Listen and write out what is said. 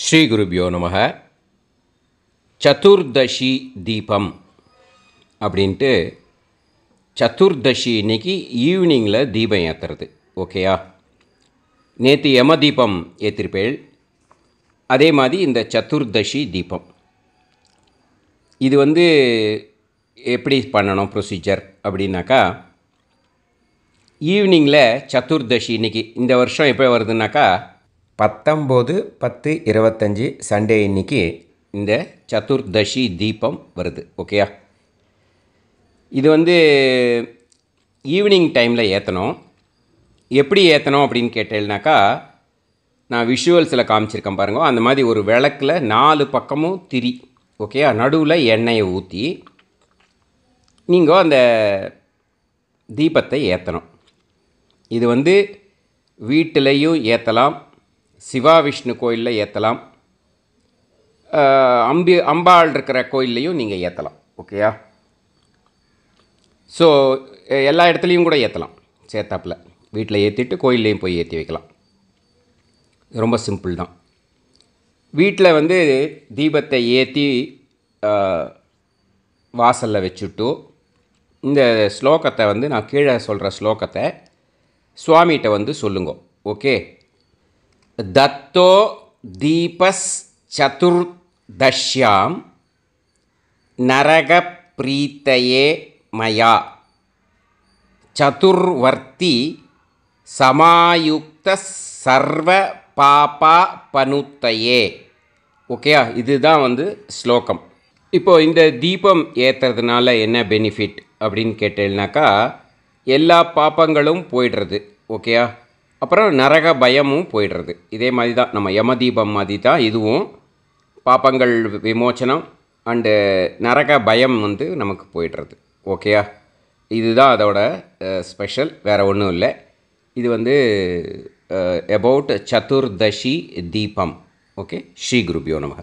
ஸ்ரீ குருபியோ நமக. சதுர்தசி தீபம் அப்படின்ட்டு சதுர்தசி இன்னைக்கு ஈவினிங்கில் தீபம் ஏற்றுறது. ஓகேயா? நேற்று யம தீபம் ஏற்றிருப்பேள். அதே மாதிரி இந்த சதுர்தசி தீபம் இது எப்படி பண்ணணும் ப்ரொசீஜர் அப்படின்னாக்கா, ஈவினிங்கில் சதுர்தசி இன்றைக்கி இந்த வருஷம் எப்போ வருதுன்னாக்கா 19/10/25 சண்டே இன்றைக்கி இந்த சதுர்தசி தீபம் வருது. ஓகேயா? இது ஈவினிங் டைமில் ஏற்றணும். எப்படி ஏற்றணும் அப்படின்னு கேட்டேன்னாக்கா, நான் விஷுவல்ஸில் காமிச்சிருக்கேன் பாருங்க. அந்த மாதிரி ஒரு விளக்கில் 4 பக்கமும் திரி. ஓகேயா? நடுவில் எண்ணெயை ஊற்றி நீங்கள் அந்த தீபத்தை ஏற்றணும். இது வீட்டிலையும் ஏற்றலாம், சிவா விஷ்ணு கோயிலில் ஏற்றலாம், அம்பாள் இருக்கிற கோயில்லையும் நீங்கள் ஏற்றலாம். ஓகேயா? ஸோ எல்லா இடத்துலையும் கூட ஏற்றலாம். சேர்த்தாப்பில் வீட்டில் ஏற்றிட்டு கோயில்லையும் போய் ஏற்றி வைக்கலாம். ரொம்ப சிம்பிள் தான். வீட்டில் தீபத்தை ஏற்றி வாசலில் வச்சுட்டு இந்த ஸ்லோகத்தை நான் கீழே சொல்கிற ஸ்லோகத்தை சுவாமிகிட்ட சொல்லுங்க. ஓகே? தத்தோ தீபஸ் சதுர்தஷ்யாம் நரக பிரீத்தையே மயா சதுர்வர்த்தி சமாயுக்த சர்வ பாபா பனுத்தையே. ஓகேயா? இதுதான் ஸ்லோகம். இப்போது இந்த தீபம் ஏற்றுறதுனால என்ன பெனிஃபிட் அப்படின்னு கேட்டேன்னாக்கா, எல்லா பாப்பங்களும் போயிடுறது. ஓகேயா? அப்புறம் நரக பயமும் போயிடுறது. இதே மாதிரி தான் நம்ம யம தீபம் மாதிரி தான் இதுவும். பாப்பங்கள் விமோச்சனம் அண்டு நரக பயம் நமக்கு போயிடுறது. ஓகேயா? இதுதான் அதோட ஸ்பெஷல், வேறு ஒன்றும் இல்லை. இது அபவுட் சதுர்தசி தீபம். ஓகே? ஸ்ரீ குருபியோ நமக.